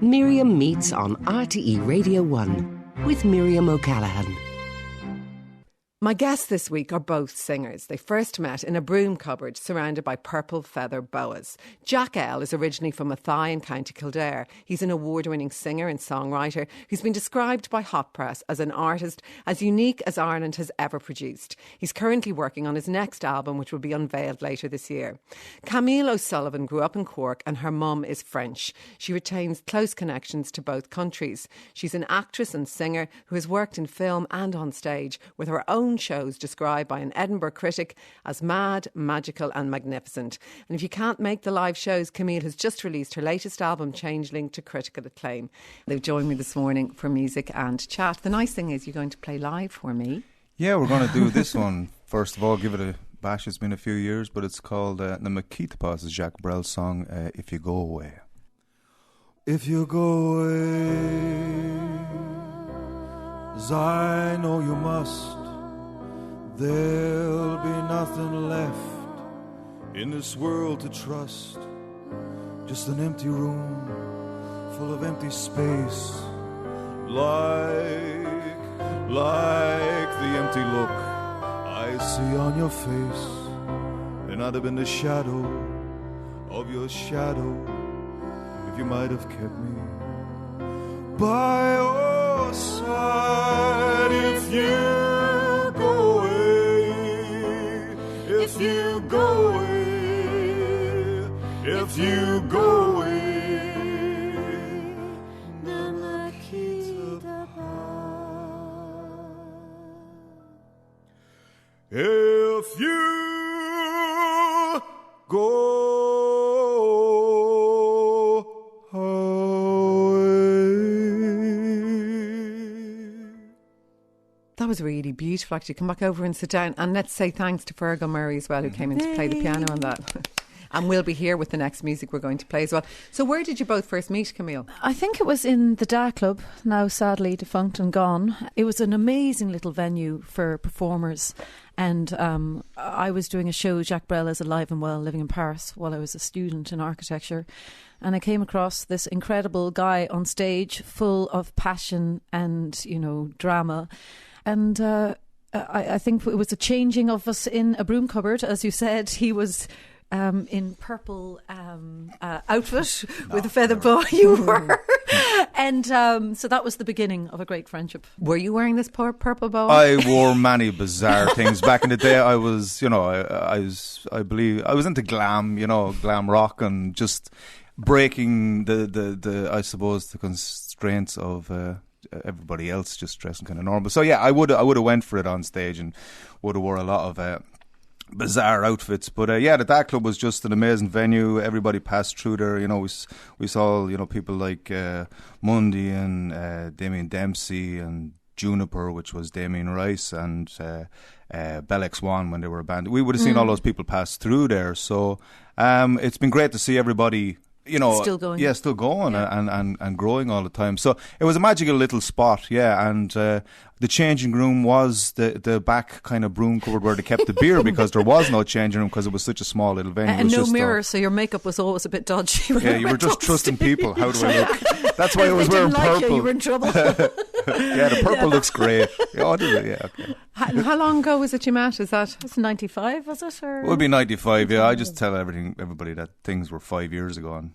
Miriam meets on RTE Radio 1 with Miriam O'Callaghan. My guests this week are both singers. They first met in a broom cupboard surrounded by purple feather boas. Jack L is originally from Athy in County Kildare. He's an award-winning singer and songwriter who's been described by Hot Press as an artist as unique as Ireland has ever produced. He's currently working on his next album, which will be unveiled later this year. Camille O'Sullivan grew up in Cork and her mum is French. She retains close connections to both countries. She's an actress and singer who has worked in film and on stage, with her own shows described by an Edinburgh critic as mad, magical and magnificent. And if you can't make the live shows, Camille has just released her latest album, Changeling, to critical acclaim. They've joined me this morning for music and chat. The nice thing is you're going to play live for me. Yeah, we're going to do this one. First of all, give it a bash. It's been a few years, but it's called the Makita is Jacques Brel's song, If You Go Away. If you go away, as I know you must, there'll be nothing left in this world to trust. Just an empty room full of empty space, like the empty look I see on your face. And I'd have been the shadow of your shadow if you might have kept me by your side. If you go away, if you go away, if you go away, if you go That was really beautiful, actually. Come back over and sit down. And let's say thanks to Fergal Murray as well, who came in to play the piano on that. And we'll be here with the next music we're going to play as well. So where did you both first meet, Camille? I think it was in the Da Club, now sadly defunct and gone. It was an amazing little venue for performers. And I was doing a show, Jacques Brel is Alive and Well, living in Paris, while I was a student in architecture. And I came across this incredible guy on stage, full of passion and, you know, drama. And I think it was a changing of us in a broom cupboard. As you said, he was in purple outfit with a feather boa. You were. And so that was the beginning of a great friendship. Were you wearing this purple boa? I wore many bizarre things. Back in the day, I was, you know, I believe I was into glam, you know, glam rock, and just breaking the I suppose the constraints of everybody else just dressing kind of normal. So yeah, I would have went for it on stage and would have wore a lot of bizarre outfits. But yeah, the Da Club was just an amazing venue. Everybody passed through there. You know, we saw, you know, people like Mundy and Damien Dempsey and Juniper, which was Damien Rice, and Bell X1 when they were a band. We would have seen all those people pass through there. So it's been great to see everybody, you know, still going. Yeah, still going, yeah. and growing all the time. So it was a magical little spot, yeah. And the changing room was the back kind of broom cupboard where they kept the beer because there was no changing room because it was such a small little venue. And no mirror, so your makeup was always a bit dodgy. Yeah, you were just trusting people. How do I look? That's why I was wearing purple. You were in trouble. Yeah, the purple looks great. Yeah, okay. How long ago was it you met? Is that? It was 95, was it? Or? It would be 95, yeah. I just tell everybody that things were 5 years ago. And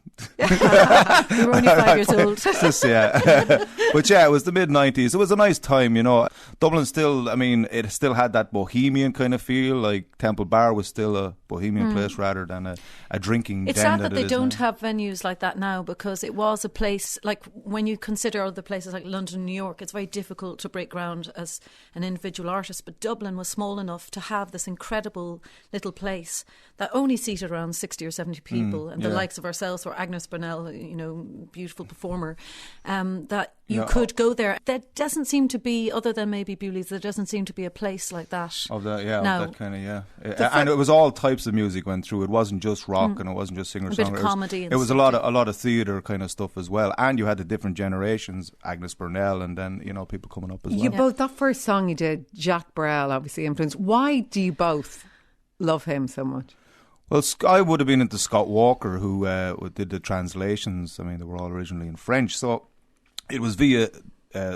you were only 5 years old. Just, yeah. But yeah, it was the mid-90s. It was a nice time, you know. Dublin still, I mean, it still had that bohemian kind of feel. Like Temple Bar was still a bohemian place rather than a drinking den. It's sad that they don't have venues like that now, because it was a place, like when you consider other places like London, New York, it's very difficult to break ground as an individual artist. But Dublin was small enough to have this incredible little place that only seated around 60 or 70 people, and the likes of ourselves, or Agnes Burnell, you know, beautiful performer, that you could go there. There doesn't seem to be, other than maybe Bewley's, there doesn't seem to be a place like that. Of that, yeah, now, of that kind of, and it was all types of music went through. It wasn't just rock and it wasn't just singer-songwriters. A bit of comedy. It was a lot of theatre kind of stuff as well. And you had the different generations, Agnes Burnell, and then, you know, people coming up as well. You both, that first song you did, Jacques Brel, obviously influenced. Why do you both love him so much? Well, I would have been into Scott Walker, who did the translations. I mean, they were all originally in French. So it was via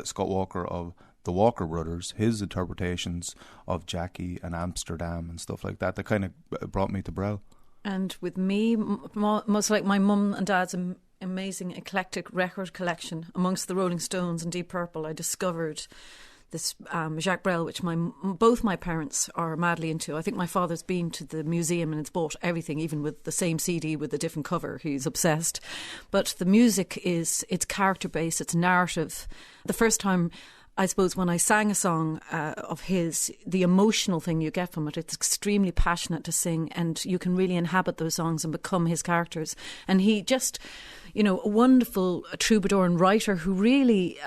Scott Walker of the Walker Brothers, his interpretations of Jackie and Amsterdam and stuff like that kind of brought me to Brel. And with me, most like my mum and dad's amazing eclectic record collection amongst the Rolling Stones and Deep Purple, I discovered this Jacques Brel, which both my parents are madly into. I think my father's been to the museum and it's bought everything, even with the same CD with a different cover. He's obsessed. But the music it's character-based, it's narrative. The first time, I suppose, when I sang a song of his, the emotional thing you get from it, it's extremely passionate to sing, and you can really inhabit those songs and become his characters. And he just, a wonderful troubadour and writer who really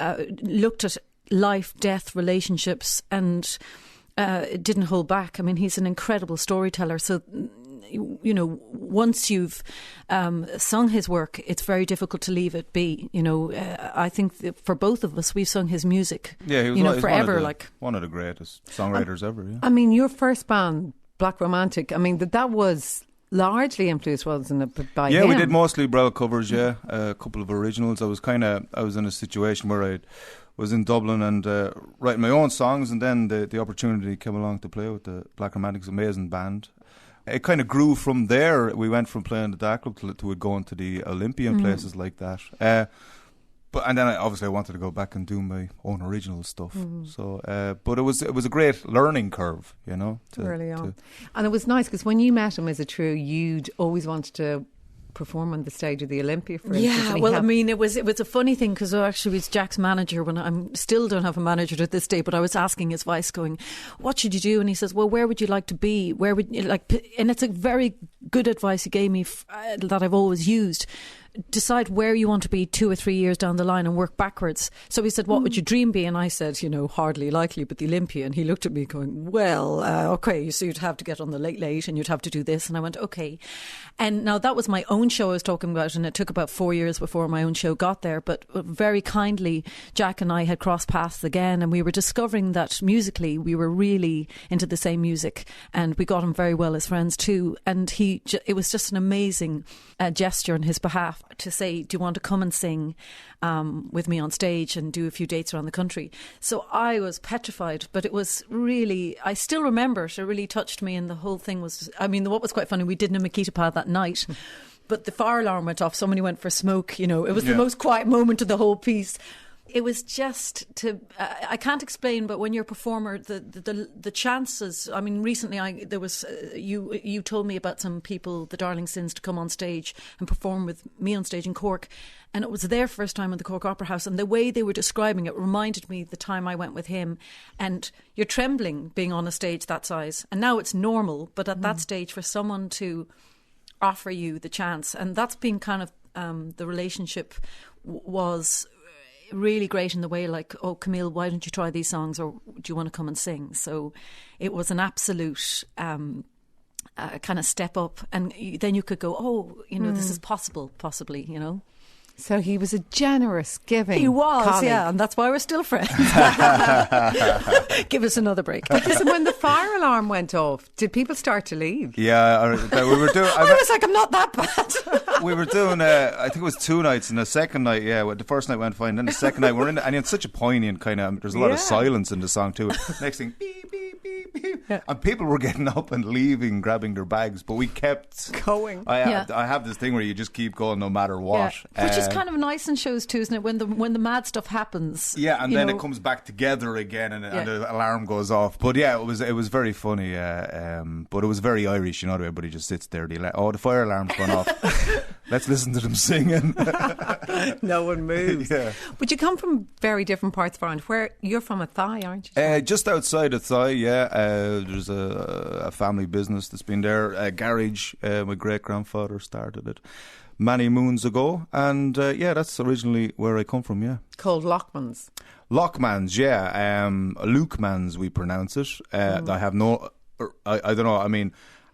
looked at life, death, relationships, and didn't hold back. I mean, he's an incredible storyteller. So, once you've sung his work, it's very difficult to leave it be. I think that for both of us, we've sung his music. Yeah, he was forever. One of the greatest songwriters ever. Yeah. I mean, your first band, Black Romantic. I mean, that was largely influenced, wasn't it, by him? Yeah, we did mostly Brel covers. Yeah, a couple of originals. I was in a situation where I was in Dublin and writing my own songs, and then the opportunity came along to play with the Black Romantics, amazing band. It kind of grew from there. We went from playing the Dark Club to going to the Olympian places like that. And then I wanted to go back and do my own original stuff. So, but it was a great learning curve, Early on. And it was nice because when you met him as a trio, you'd always wanted to perform on the stage of the Olympia, for instance. Yeah, well, I mean, it was a funny thing because I actually was Jack's manager when I still don't have a manager at this day, but I was asking his advice going, what should you do? And he says, well, where would you like to be? Where would you like? And it's a very good advice he gave me that I've always used. Decide where you want to be 2 or 3 years down the line and work backwards. So he said, what would your dream be? And I said, hardly likely, but the Olympia. And he looked at me going, well, okay, so you'd have to get on the late and you'd have to do this. And I went, okay. And now that was my own show I was talking about, and it took about 4 years before my own show got there. But very kindly, Jack and I had crossed paths again, and we were discovering that musically we were really into the same music, and we got on very well as friends too. And it was just an amazing gesture on his behalf to say, do you want to come and sing with me on stage and do a few dates around the country? So I was petrified, but it was really, I still remember it really touched me, and the whole thing was, I mean, what was quite funny, we did in a Makita pad that night, but the fire alarm went off, somebody went for a smoke, it was the most quiet moment of the whole piece. It was just I can't explain, but when you're a performer, the chances. I mean, recently you told me about some people, the Darling Sins, to come on stage and perform with me on stage in Cork, and it was their first time at the Cork Opera House, and the way they were describing it reminded me the time I went with him. And you're trembling being on a stage that size, and now it's normal, but at that stage, for someone to offer you the chance, and that's been kind of the relationship was really great in the way, like, oh, Camille, why don't you try these songs, or do you want to come and sing? So it was an absolute kind of step up, and then you could go, oh, this is possibly. So he was a generous, giving He was, colleague. yeah, and that's why we're still friends. Give us another break. But listen, when the fire alarm went off, did people start to leave? Yeah, we were doing. I was like, I'm not that bad. We were doing, I think it was 2 nights, and the second night, the first night went fine, then the second night we're in, and it's such a poignant kind of, there's a lot of silence in the song too. Next thing, beep, beep, beep, beep. Yeah. And people were getting up and leaving, grabbing their bags, but we kept going. I have this thing where you just keep going no matter what. Yeah. Which is kind of nice in shows too, isn't it? When the mad stuff happens. Yeah, and then it comes back together again, and the alarm goes off. But yeah, it was very funny. But it was very Irish, everybody just sits there. The fire alarm's gone off. Let's listen to them singing. No one moves. Yeah. But you come from very different parts of Ireland. Where you're from, Athy, aren't you? Just outside Athy, yeah. There's a family business that's been there. A garage. My great grandfather started it many moons ago, and that's originally where I come from. Yeah, called Lockmans. Lockmans, yeah. Lukeman's we pronounce it. I have no. I don't know. I mean,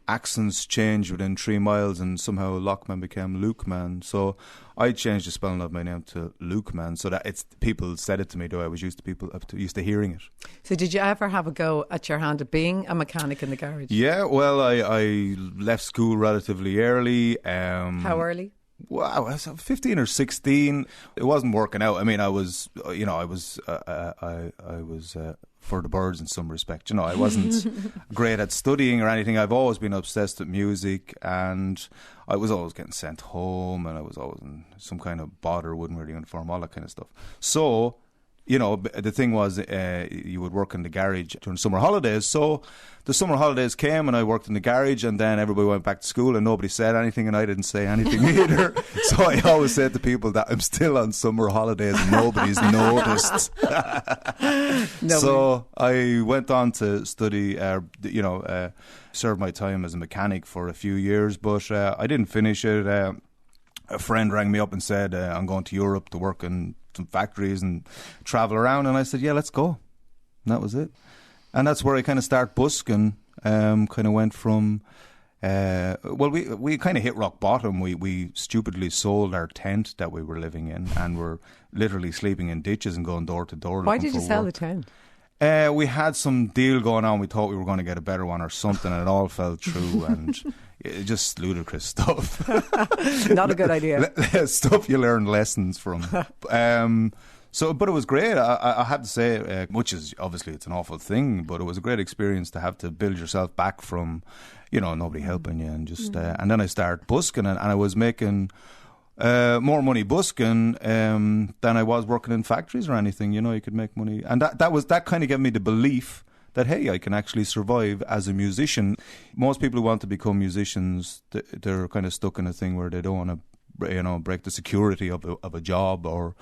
accents changed within 3 miles, and somehow Lockman became Lukeman. So I changed the spelling of my name to Lukeman, so that it's people said it to me, though I was used to hearing it. So did you ever have a go at your hand at being a mechanic in the garage? Yeah, well, I left school relatively early. How early? Wow, I was 15 or 16. It wasn't working out. I mean, I was for the birds in some respect. You know, I wasn't great at studying or anything. I've always been obsessed with music, and I was always getting sent home, and I was always in some kind of bother, wouldn't wear the uniform, all that kind of stuff. So, you know, the thing was, you would work in the garage during summer holidays. So the summer holidays came and I worked in the garage, and then everybody went back to school and nobody said anything, and I didn't say anything either. So I always said to people that I'm still on summer holidays and nobody's noticed. So I went on to study, serve my time as a mechanic for a few years, but I didn't finish it. A friend rang me up and said, I'm going to Europe to work in some factories and travel around, and I said, yeah, let's go. And that was it. And that's where I kind of start busking. Kind of went from we kind of hit rock bottom. We stupidly sold our tent that we were living in, and were literally sleeping in ditches and going door to door. Why did you sell the tent? We had some deal going on. We thought we were going to get a better one or something, and it all fell through. And just ludicrous stuff. Not a good idea. Stuff you learn lessons from. But it was great. I have to say, which is obviously it's an awful thing, but it was a great experience to have to build yourself back from, nobody helping you, and just and then I started busking, and I was making more money busking than I was working in factories or anything. You could make money, and that kind of gave me the belief that, hey, I can actually survive as a musician. Most people who want to become musicians, they're kind of stuck in a thing where they don't want to, break the security of a job, or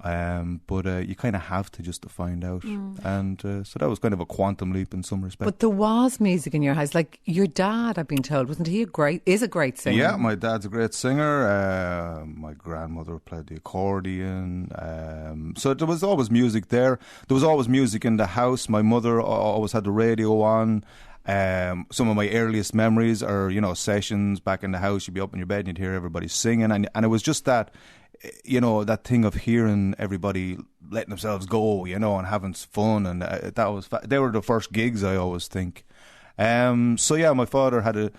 but you kind of have to just to find out. And so that was kind of a quantum leap in some respect. But there was music in your house. Like your dad, I've been told, wasn't he is a great singer? Yeah, my dad's a great singer. My grandmother played the accordion. So there was always music there. There was always music in the house. My mother always had the radio on. Some of my earliest memories are, sessions back in the house. You'd be up in your bed and you'd hear everybody singing. And it was just that, that thing of hearing everybody letting themselves go, and having fun. And they were the first gigs, I always think. So yeah, my father had a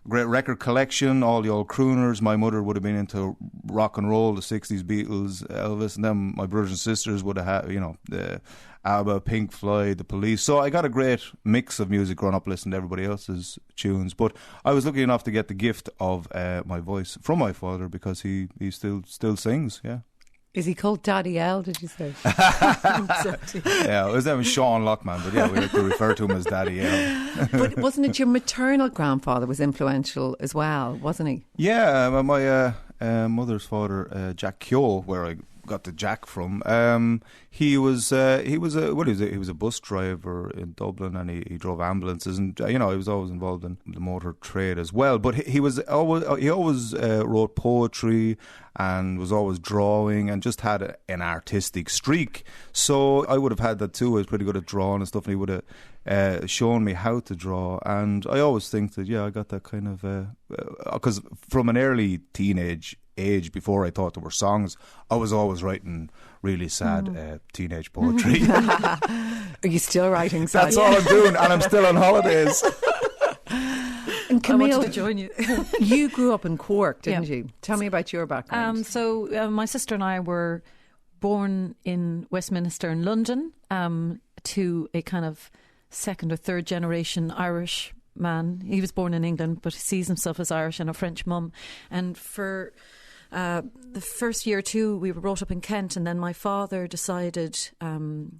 great record collection, all the old crooners. My mother would have been into rock and roll, the 60s, Beatles, Elvis, and then my brothers and sisters would have had, the ABBA, Pink Floyd, The Police. So I got a great mix of music growing up, listening to everybody else's tunes. But I was lucky enough to get the gift of my voice from my father, because he still sings, yeah. Is he called Daddy L, did you say? Yeah, his name was Sean Lockman, but yeah, we like to refer to him as Daddy L. But wasn't it your maternal grandfather was influential as well, wasn't he? Yeah, my mother's father, Jack Keogh, where I got the Jack from, he was a bus driver in Dublin, and he drove ambulances, and he was always involved in the motor trade as well. But he always wrote poetry and was always drawing, and just had an artistic streak. So I would have had that too. I was pretty good at drawing and stuff, and he would have shown me how to draw. And I always think that, yeah, I got that kind of, because from an early teenage age, before I thought there were songs, I was always writing really sad teenage poetry. Are you still writing sad? That's all I'm doing, and I'm still on holidays. And Camille, I wanted to join you. You grew up in Cork, didn't you? Tell me about your background. So my sister and I were born in Westminster in London, to a kind of second or third generation Irish man. He was born in England, but he sees himself as Irish, and a French mum. And for the first year or two, we were brought up in Kent, and then my father decided,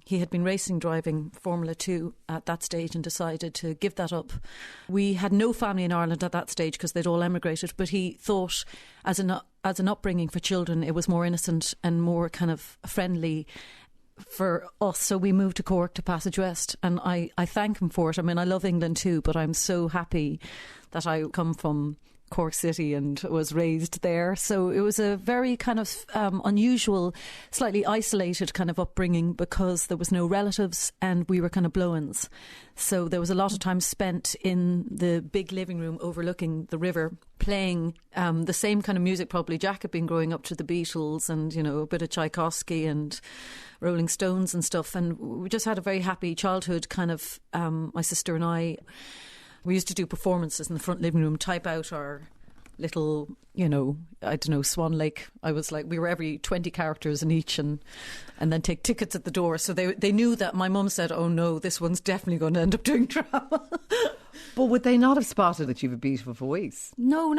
he had been driving Formula 2 at that stage, and decided to give that up. We had no family in Ireland at that stage because they'd all emigrated, but he thought as an upbringing for children, it was more innocent and more kind of friendly for us. So we moved to Cork, to Passage West, and I thank him for it. I mean, I love England too, but I'm so happy that I come from Cork City and was raised there. So it was a very kind of unusual, slightly isolated kind of upbringing because there was no relatives and we were kind of blow-ins. So there was a lot of time spent in the big living room overlooking the river, playing the same kind of music probably Jack had been growing up to, the Beatles and, you know, a bit of Tchaikovsky and Rolling Stones and stuff. And we just had a very happy childhood kind of, my sister and I. We used to do performances in the front living room, type out our little, you know, I don't know, Swan Lake. I was like, we were every 20 characters in each and then take tickets at the door. So they knew that. My mum said, oh no, this one's definitely going to end up doing drama. But would they not have spotted that you have a beautiful voice? No.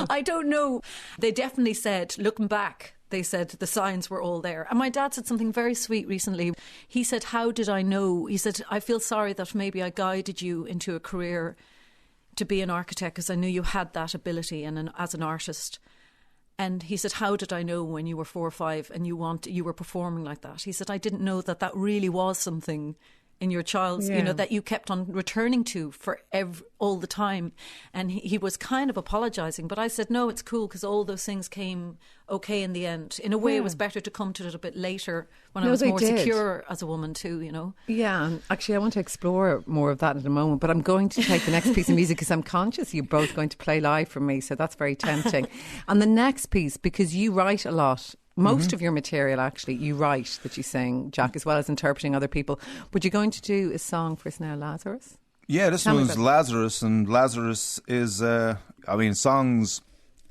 I don't know. They definitely said, looking back, they said the signs were all there. And my dad said something very sweet recently. He said, how did I know? He said, I feel sorry that maybe I guided you into a career to be an architect because I knew you had that ability and as an artist. And he said, how did I know when you were 4 or 5 and you were performing like that? He said, I didn't know that really was something in your child's, you know, that you kept on returning to for all the time. And he was kind of apologising, but I said, no, it's cool because all those things came okay in the end. In a way, it was better to come to it a bit later when I was more secure as a woman too, you know. Yeah, and actually I want to explore more of that in a moment, but I'm going to take the next piece of music because I'm conscious you're both going to play live for me, so that's very tempting. And the next piece, because you write a lot, most of your material actually you write that you sing, Jack, as well as interpreting other people. But you're going to do a song for us now, Lazarus? Yeah, this one's Lazarus, and Lazarus is, I mean, songs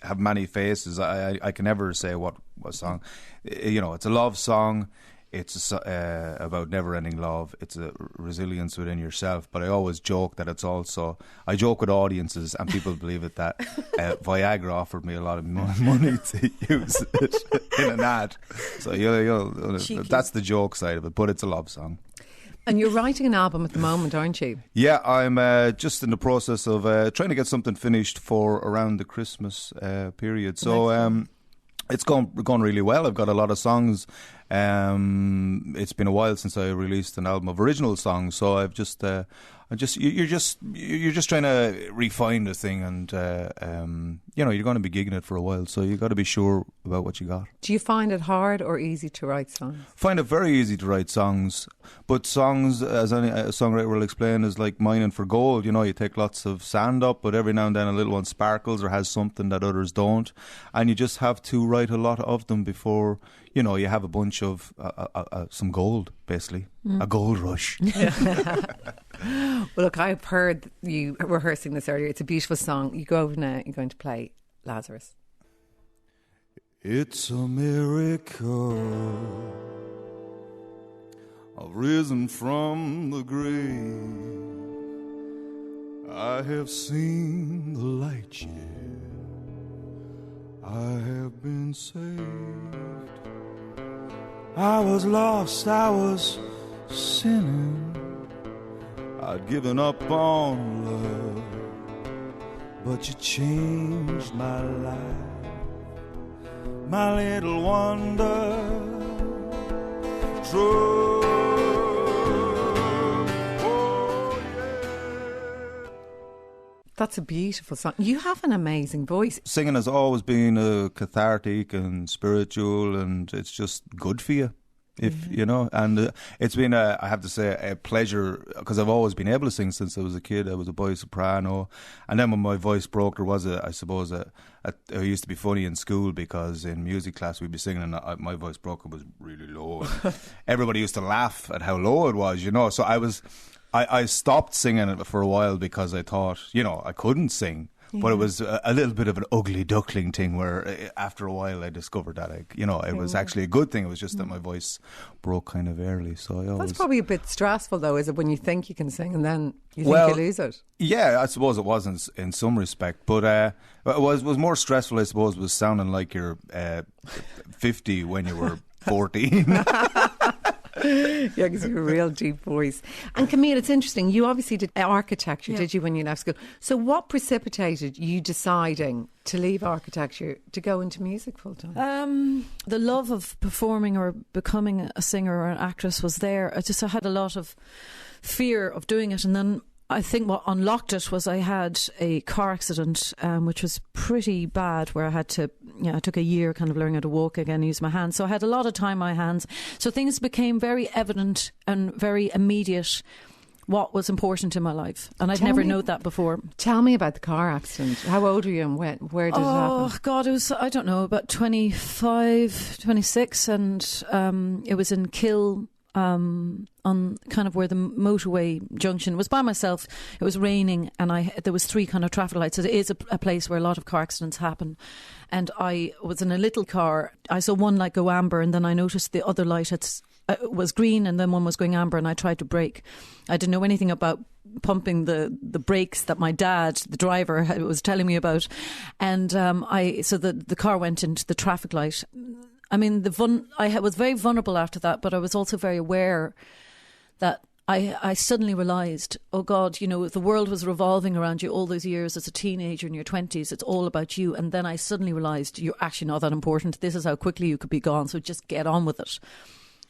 have many faces. I can never say what song. You know, it's a love song. It's about never-ending love. It's a resilience within yourself. But I always joke that it's also... I joke with audiences, and people believe it, that Viagra offered me a lot of money to use it in an ad. So that's the joke side of it, but it's a love song. And you're writing an album at the moment, aren't you? Yeah, I'm just in the process of trying to get something finished for around the Christmas period. So... it's gone really well. I've got a lot of songs. It's been a while since I released an album of original songs, so you're just trying to refine the thing, and you know, you're going to be gigging it for a while, so you got to be sure about what you got. Do you find it hard or easy to write songs? Find it very easy to write songs, but songs, as any songwriter will explain, is like mining for gold. You know, you take lots of sand up, but every now and then a little one sparkles or has something that others don't, and you just have to write a lot of them before, you know, you have a bunch of some gold, basically. A gold rush. Well, look, I've heard you rehearsing this earlier. It's a beautiful song. You go over now, you're going to play Lazarus. It's a miracle I've risen from the grave. I have seen the light yet. I have been saved. I was lost, I was sinning. I'd given up on love, but you changed my life, my little wonder. True. Oh, yeah. That's a beautiful song. You have an amazing voice. Singing has always been cathartic and spiritual, and it's just good for you. If you know, and it's been I have to say a pleasure, because I've always been able to sing since I was a kid. I was a boy soprano, and then when my voice broke, there was I used to be funny in school because in music class we'd be singing and my voice broke. It was really low. Everybody used to laugh at how low it was, you know. So I stopped singing it for a while because I thought, you know, I couldn't sing. But it was a little bit of an ugly duckling thing where after a while I discovered that, it was actually a good thing. It was just that my voice broke kind of early. So that's probably a bit stressful though, is it, when you think you can sing and then you think you lose it? Yeah, I suppose it was in some respect. But it was more stressful, I suppose, was sounding like you're 50 when you were 14. Yeah, because you have a real deep voice. And Camille, it's interesting, you obviously did architecture, did you, when you left school? So what precipitated you deciding to leave architecture to go into music full time? The love of performing or becoming a singer or an actress was there. I had a lot of fear of doing it, and then I think what unlocked it was I had a car accident, which was pretty bad, where I had to, I took a year kind of learning how to walk again, use my hands. So I had a lot of time on my hands. So things became very evident and very immediate what was important in my life. And I'd never known that before. Tell me about the car accident. How old were you and when? Where did it happen? Oh, God, it was, I don't know, about 25, 26. And it was in Kill, on kind of where the motorway junction was, by myself. It was raining and there was 3 kind of traffic lights. So it is a place where a lot of car accidents happen. And I was in a little car. I saw one light go amber, and then I noticed the other light was green, and then one was going amber, and I tried to brake. I didn't know anything about pumping the brakes that my dad, the driver, was telling me about. And so the car went into the traffic light. I mean, I was very vulnerable after that, but I was also very aware that I suddenly realised, oh God, if the world was revolving around you all those years as a teenager in your 20s, it's all about you. And then I suddenly realised you're actually not that important. This is how quickly you could be gone. So just get on with it.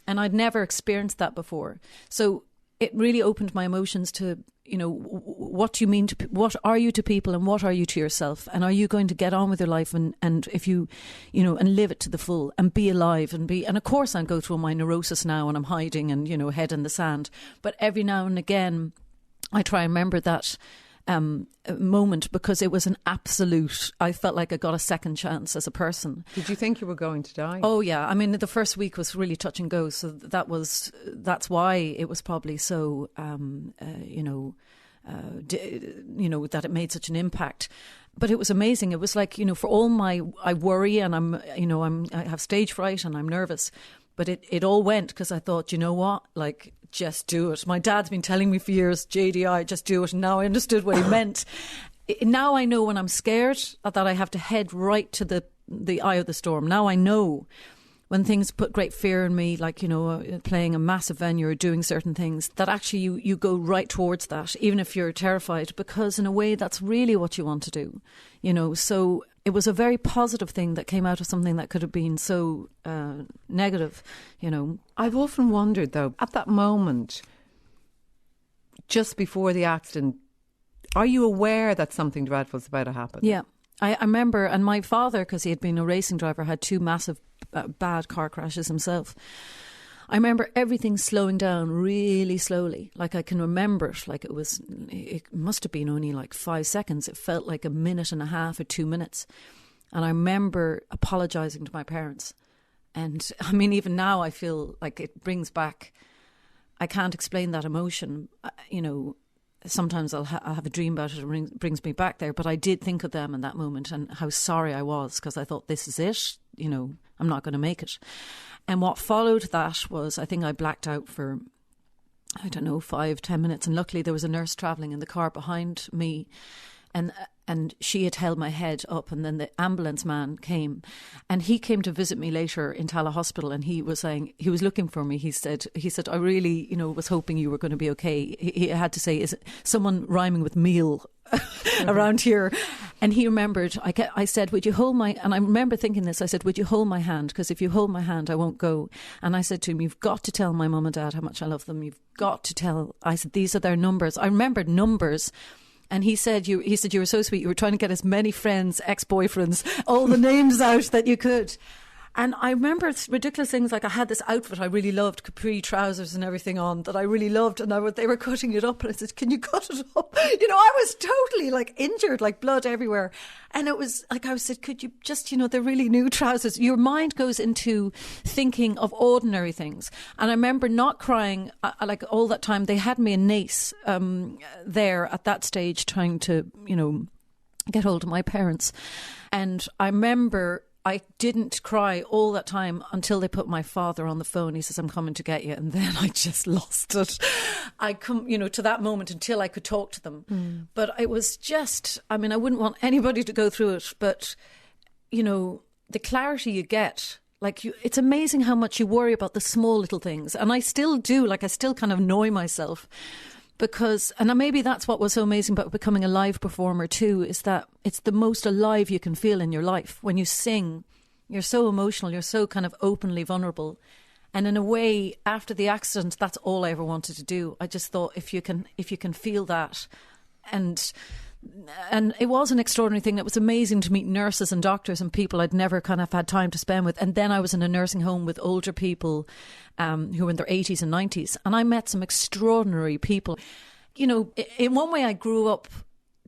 And I'd never experienced that before. So it really opened my emotions to, what do you mean what are you to people and what are you to yourself? And are you going to get on with your life and if you, and live it to the full and be alive and of course I go through my neurosis now and I'm hiding and, head in the sand. But every now and again, I try and remember that moment, because it was an absolute, I felt like I got a second chance as a person. Did you think you were going to die? Oh yeah, I mean the first week was really touch and go, so that's why it was probably so that it made such an impact. But it was amazing. It was like, for all I worry and I have stage fright and I'm nervous, but it all went because I thought, you know what, like, just do it. My dad's been telling me for years, JDI, just do it. And now I understood what he meant. Now I know when I'm scared that I have to head right to the eye of the storm. Now I know when things put great fear in me, like, playing a massive venue or doing certain things, that actually you go right towards that, even if you're terrified, because in a way that's really what you want to do, So it was a very positive thing that came out of something that could have been so negative, I've often wondered, though, at that moment, just before the accident, are you aware that something dreadful is about to happen? Yeah. I remember, and my father, because he had been a racing driver, had 2 massive bad car crashes himself. I remember everything slowing down really slowly. Like I can remember it, like it must have been only like 5 seconds. It felt like a minute and a half or 2 minutes. And I remember apologising to my parents. And I mean, even now I feel like it brings back, I can't explain that emotion. Sometimes I'll have a dream about it and it brings me back there. But I did think of them in that moment and how sorry I was, because I thought, this is it. I'm not going to make it. And what followed that was, I think I blacked out for, 5-10 minutes. And luckily there was a nurse travelling in the car behind me. And she had held my head up, and then the ambulance man came, and he came to visit me later in Tala Hospital, and he was saying, he was looking for me. He said, I really, was hoping you were going to be okay. He had to say, is it someone rhyming with meal around here? And he remembered, I said, would you hold my, and I remember thinking this, I said, would you hold my hand? Because if you hold my hand, I won't go. And I said to him, you've got to tell my mum and dad how much I love them. You've got to tell. I said, these are their numbers. I remembered numbers. And he said, you were so sweet. You were trying to get as many friends, ex-boyfriends, all the names out that you could. And I remember ridiculous things like I had this outfit I really loved, capri trousers and everything on, that I really loved. And they were cutting it up. And I said, can you cut it up? I was totally like injured, like blood everywhere. And it was like, I said, could you just, they're really new trousers. Your mind goes into thinking of ordinary things. And I remember not crying like all that time. They had me in Nace there at that stage trying to, get hold of my parents. And I remember I didn't cry all that time until they put my father on the phone. He says, I'm coming to get you. And then I just lost it. I come, to that moment until I could talk to them. Mm. But it was just, I wouldn't want anybody to go through it. But, the clarity you get, like it's amazing how much you worry about the small little things. And I still do, like I still kind of annoy myself. Because, and maybe that's what was so amazing about becoming a live performer too, is that it's the most alive you can feel in your life. When you sing, you're so emotional, you're so kind of openly vulnerable. And in a way, after the accident, that's all I ever wanted to do. I just thought, if you can feel that, and it was an extraordinary thing. It was amazing to meet nurses and doctors and people I'd never kind of had time to spend with. And then I was in a nursing home with older people who were in their 80s and 90s. And I met some extraordinary people. You know, in one way I grew up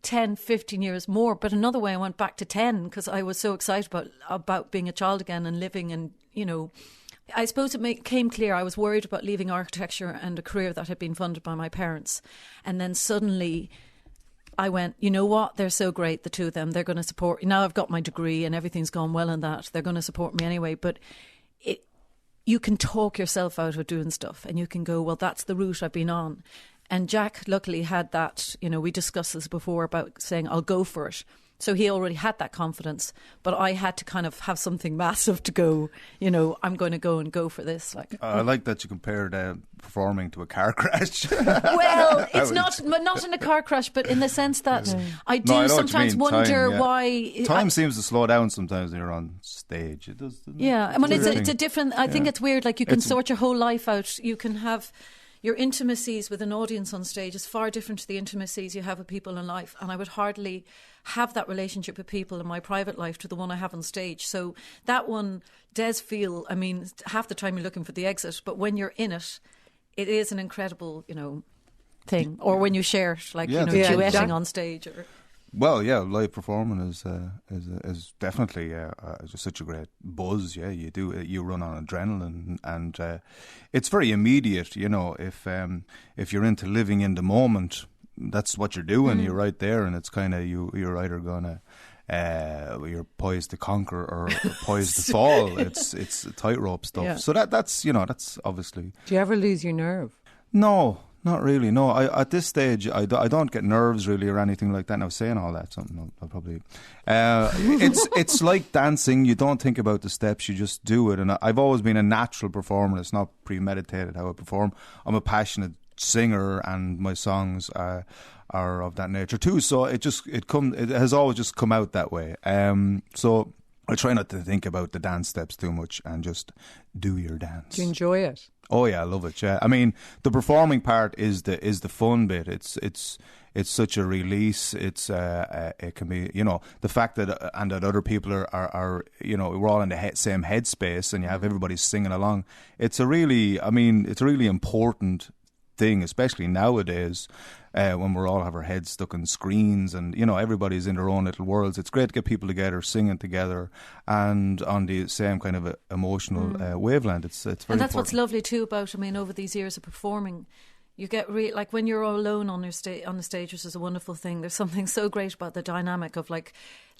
10, 15 years more, but another way I went back to 10 because I was so excited about being a child again and living, and, you know, I suppose it became clear I was worried about leaving architecture and a career that had been funded by my parents. And then suddenly I went, you know what, they're so great, the two of them, they're going to support. Now I've got my degree and everything's gone well in that, they're going to support me anyway. But you can talk yourself out of doing stuff, and you can go, well, that's the route I've been on. And Jack luckily had that, you know, we discussed this before about saying, I'll go for it. So he already had that confidence, but I had to kind of have something massive to go, you know, I'm going to go for this. Like, I like that you compared performing to a car crash. Well, it's not in a car crash, but in the sense that I do sometimes wonder why... Time seems to slow down sometimes when you're on stage. It does. Yeah, I mean, it's a different... I think it's weird, like you can sort your whole life out. You can have... Your intimacies with an audience on stage is far different to the intimacies you have with people in life. And I would hardly have that relationship with people in my private life to the one I have on stage. So that one does feel, I mean, half the time you're looking for the exit, but when you're in it, it is an incredible, you know, thing. Or when you share it, like, you know, duetting on stage. Or... Well, yeah, live performing is definitely just such a great buzz. Yeah, you run on adrenaline, and it's very immediate. You know, if you're into living in the moment, that's what you're doing. You're right there, and it's kind of you're either gonna you're poised to conquer or poised to fall. It's tightrope stuff. Yeah. So that's obviously. Do you ever lose your nerve? No. Not really, no. At this stage, I don't get nerves really or anything like that. Now, saying all that, something I'll probably... it's like dancing. You don't think about the steps, you just do it. And I've always been a natural performer. It's not premeditated how I perform. I'm a passionate singer, and my songs are of that nature too. So it has always just come out that way. So I try not to think about the dance steps too much and just do your dance. Do you enjoy it? Oh yeah, I love it. Yeah, I mean, the performing part is the fun bit. It's such a release. It can be, you know, the fact that that other people are you know, we're all in the same headspace, and you have everybody singing along. It's a really important thing, especially nowadays. When we're all have our heads stuck in screens, and, you know, everybody's in their own little worlds. It's great to get people together, singing together, and on the same kind of emotional wavelength. It's very and that's important. what's lovely too about, I mean, over these years of performing, you get like when you're all alone on the stage, which is a wonderful thing. There's something so great about the dynamic of like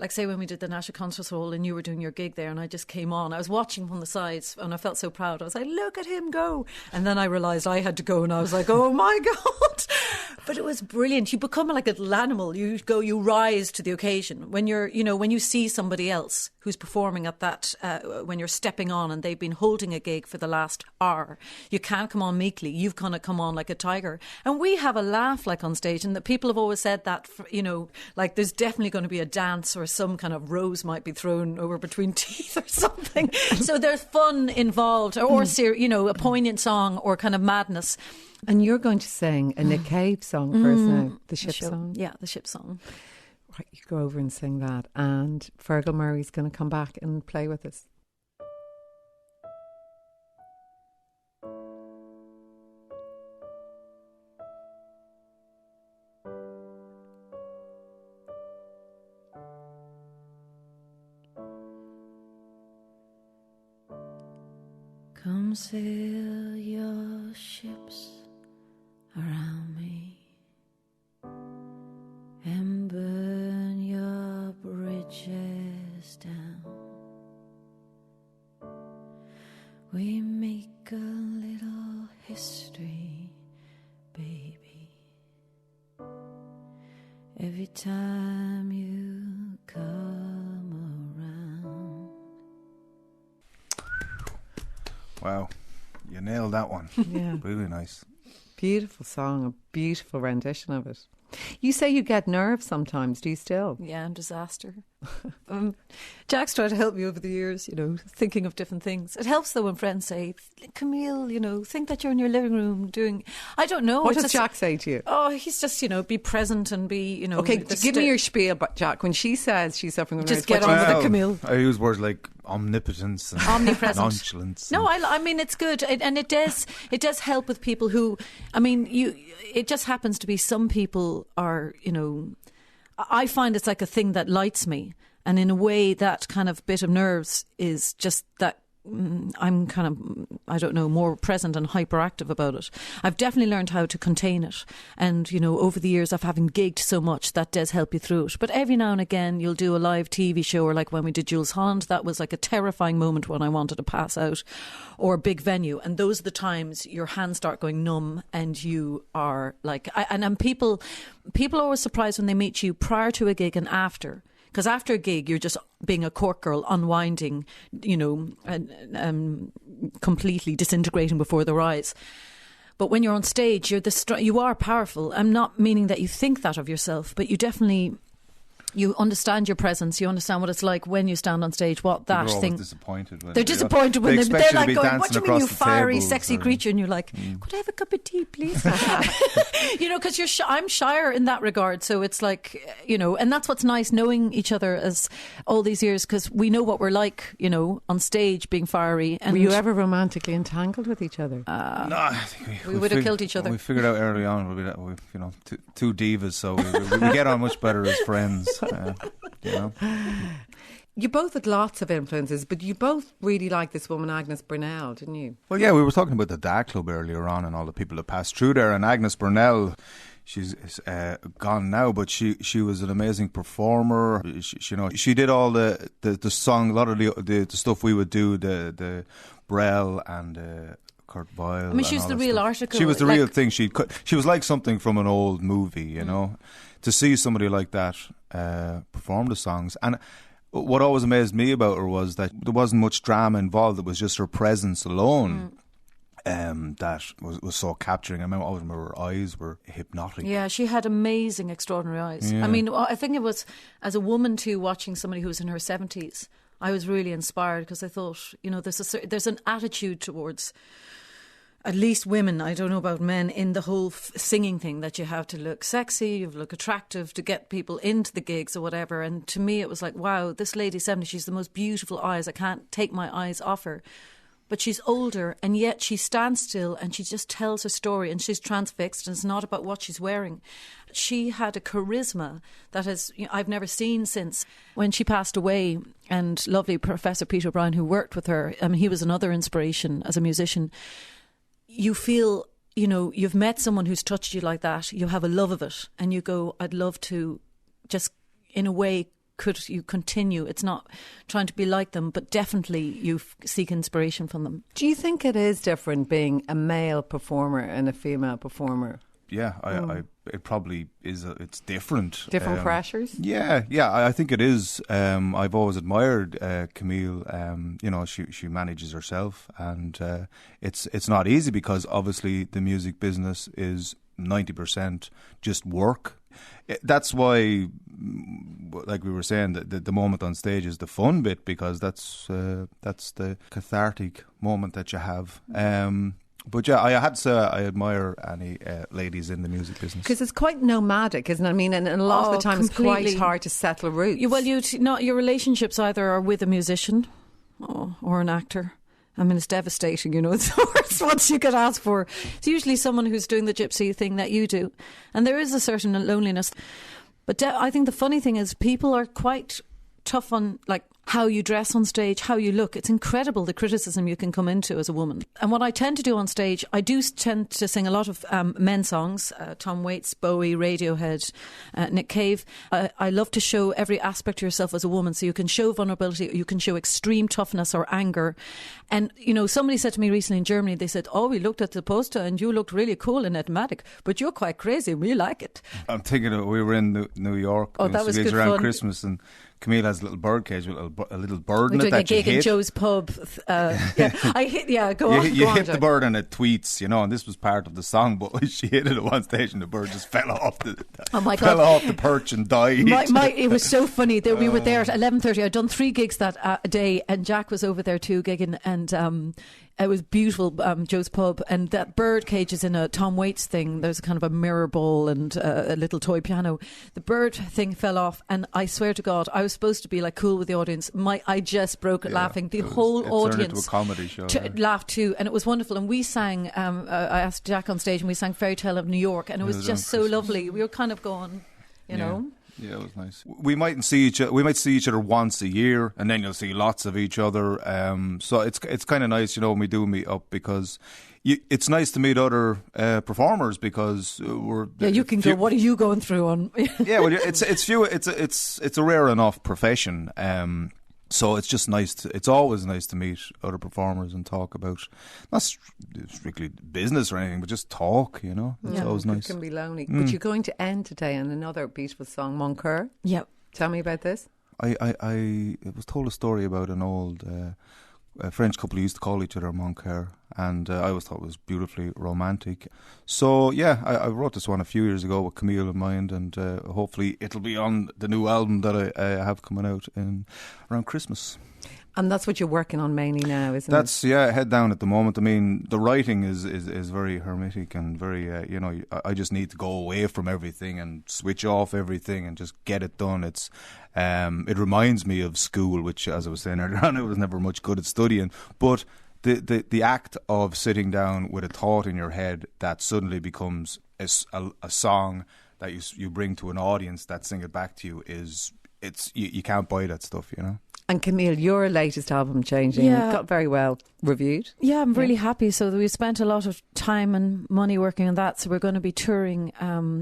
say when we did the National Concert Hall and you were doing your gig there and I just came on. I was watching from the sides and I felt so proud. I was like, look at him go. And then I realised I had to go and I was like, oh my God. But it was brilliant. You become like a little animal. You rise to the occasion. When you're, you know, when you see somebody else who's performing at that, when you're stepping on and they've been holding a gig for the last hour, you can't come on meekly. You've kind of come on like a tiger. And we have a laugh like on stage, and the people have always said that, you know, like there's definitely going to be a dance or some kind of rose might be thrown over between teeth or something. So there's fun involved, or you know, a poignant song or kind of madness. And you're going to sing a Nick Cave song for us now, the ship song. Yeah, the ship song. Right, you go over and sing that, and Fergal Murray's going to come back and play with us. Come sail your ships around me and burn your bridges down. We make a little history, baby, every time you come around. Wow, you nailed that one. Yeah. Really nice. Beautiful song, a beautiful rendition of it. You say you get nerves sometimes. Do you still? Yeah, and disaster. Jack's tried to help me over the years, thinking of different things. It helps though when friends say, Camille, think that you're in your living room doing, I don't know. What does Jack say to you? Oh, he's just, be present and be, Okay, give me your spiel, Jack. When she says she's suffering from just nerves, get on with it, Camille. I use words like omnipotence and omnipresent, nonchalance. No, I mean it's good, and it does help with people who, it just happens to be some people are, I find it's like a thing that lights me, and in a way that kind of bit of nerves is just that I'm kind of, I don't know, more present and hyperactive about it. I've definitely learned how to contain it, and over the years of having gigged so much, that does help you through it. But every now and again you'll do a live TV show, or like when we did Jules Holland, that was like a terrifying moment when I wanted to pass out, or a big venue, and those are the times your hands start going numb and you are like, people are always surprised when they meet you prior to a gig and after. Because after a gig, you're just being a Cork girl, unwinding, and completely disintegrating before their eyes. But when you're on stage, you are powerful. I'm not meaning that you think that of yourself, but you definitely... You understand your presence. You understand what it's like when you stand on stage. What that they're thing. Disappointed when they're disappointed when they're like going, "What do you mean, you fiery, tables, sexy creature?" And you're like, "Could I have a cup of tea, please?" Because I'm shyer in that regard. So it's like, and that's what's nice knowing each other as all these years, because we know what we're like, on stage, being fiery. And were you ever romantically entangled with each other? No, I think we would have killed each other. We figured out early on we two divas, so we get on much better as friends. You both had lots of influences, but you both really liked this woman, Agnes Burnell, didn't you? Well, yeah, we were talking about the DA Club earlier on and all the people that passed through there, and Agnes Burnell, she's gone now, but she was an amazing performer. She did all the song, a lot of the stuff we would do, the Brel and Kurt Boyle. I mean, she was the real article. She was the real thing. She was like something from an old movie, To see somebody like that perform the songs. And what always amazed me about her was that there wasn't much drama involved. It was just her presence alone that was so capturing. I always remember her eyes were hypnotic. Yeah, she had amazing, extraordinary eyes. Yeah. I mean, I think it was, as a woman too, watching somebody who was in her 70s, I was really inspired, because I thought, there's an attitude towards... at least women, I don't know about men, in the whole singing thing, that you have to look sexy, you have to look attractive to get people into the gigs or whatever. And to me, it was like, wow, this lady's 70, she's the most beautiful eyes. I can't take my eyes off her. But she's older, and yet she stands still and she just tells her story, and she's transfixed, and it's not about what she's wearing. She had a charisma that I've never seen since. When she passed away, and lovely Professor Peter Brown, who worked with her, he was another inspiration as a musician. You feel, you've met someone who's touched you like that. You have a love of it, and you go, I'd love to just, in a way, could you continue? It's not trying to be like them, but definitely you seek inspiration from them. Do you think it is different being a male performer and a female performer? Yeah, it probably is. It's different. Different pressures? Yeah, I think it is. I've always admired Camille. She manages herself, and it's not easy, because obviously the music business is 90% just work. That's why, like we were saying, the moment on stage is the fun bit, because that's the cathartic moment that you have. But yeah, I had to say I admire any ladies in the music business, because it's quite nomadic, isn't it? I mean, and a lot of the time completely. It's quite hard to settle roots. Your relationships either are with a musician or an actor. I mean, it's devastating, It's the worst ones you could ask for. It's usually someone who's doing the gypsy thing that you do, and there is a certain loneliness. But I think the funny thing is, people are quite tough on how you dress on stage, how you look. It's incredible the criticism you can come into as a woman. And what I tend to do on stage, I do tend to sing a lot of men's songs, Tom Waits, Bowie, Radiohead, Nick Cave. I love to show every aspect of yourself as a woman, so you can show vulnerability, you can show extreme toughness or anger. And, somebody said to me recently in Germany, they said, we looked at the poster and you looked really cool and enigmatic, but you're quite crazy, we like it. I'm thinking we were in New York. That was good around fun. Christmas, and Camille has a little bird cage with a little bird in We're it doing a that you gig in hit. Joe's pub. Go on. You hit the bird and it tweets, and this was part of the song, but she hit it at one stage and the bird just fell off fell off the perch and died. It was so funny that we were there at 11:30. I'd done 3 gigs that day, and Jack was over there too gigging, and it was beautiful, Joe's pub, and that bird cage is in a Tom Waits thing. There's kind of a mirror ball and a little toy piano. The bird thing fell off, and I swear to God, I was supposed to be like cool with the audience. I just broke laughing. The whole audience turned into a comedy show, laughed too, and it was wonderful. And we sang. I asked Jack on stage, and we sang "Fairy Tale of New York," and it was just so lovely. We were kind of going, you know. Yeah, it was nice. We might see each other once a year, and then you'll see lots of each other. So it's kind of nice, when we do meet up, because it's nice to meet other performers, because we're you can go. What are you going through on? Yeah, well, it's a rare enough profession. So it's just nice. It's always nice to meet other performers and talk about not strictly business or anything, but just talk. It's always nice. It can be lonely, but you're going to end today on another beautiful song, Mon Coeur. Yep. Tell me about this. I was told a story about an old French couple who used to call each other Mon Coeur, and I always thought it was beautifully romantic. So I wrote this one a few years ago with Camille in mind, and hopefully it'll be on the new album that I have coming out around Christmas. And that's what you're working on mainly now, isn't it? That's head down at the moment. I mean, the writing is very hermetic and very I just need to go away from everything and switch off everything and just get it done. It's it reminds me of school, which, as I was saying earlier on, I was never much good at studying, but the act of sitting down with a thought in your head that suddenly becomes a song that you bring to an audience that sing it back to you you can't buy that stuff, And Camille, your latest album, Changing, got very well reviewed. Yeah, I'm really happy. So we spent a lot of time and money working on that. So we're going to be touring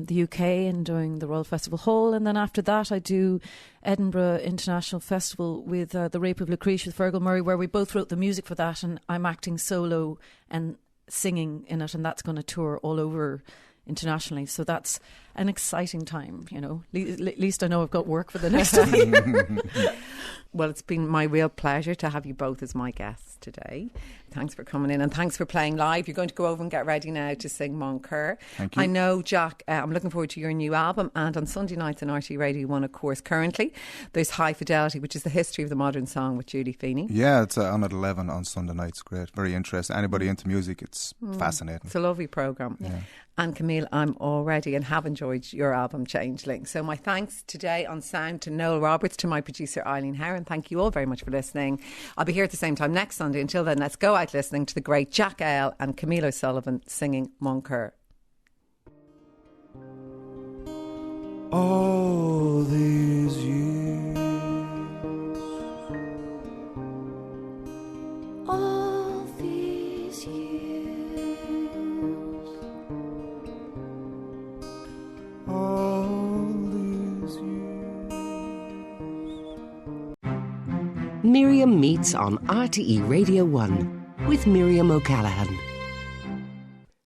the UK and doing the Royal Festival Hall. And then after that, I do Edinburgh International Festival with The Rape of Lucrece with Fergal Murray, where we both wrote the music for that. And I'm acting solo and singing in it. And that's going to tour all over internationally, so that's an exciting time, At least I know I've got work for the next time. Well, it's been my real pleasure to have you both as my guests today. Thanks for coming in, and thanks for playing live. You're going to go over and get ready now to sing Mon Coeur. Thank you. I know, Jack, I'm looking forward to your new album, and on Sunday nights on RTÉ Radio 1, of course, currently there's High Fidelity, which is the history of the modern song with Julie Feeney. Yeah, it's on at 11 on Sunday nights. Great, very interesting. Anybody into music, it's fascinating. It's a lovely programme. Yeah. And Camille, I'm already and have enjoyed your album Changeling. So my thanks today on sound to Noel Roberts, to my producer Eileen Heron. Thank you all very much for listening. I'll be here at the same time next Sunday. Until then, let's go out listening to the great Jack Earl and Camille O'Sullivan singing Mon Coeur. All these years, All these years, all these years. Miriam meets on RTE Radio 1 with Miriam O'Callaghan.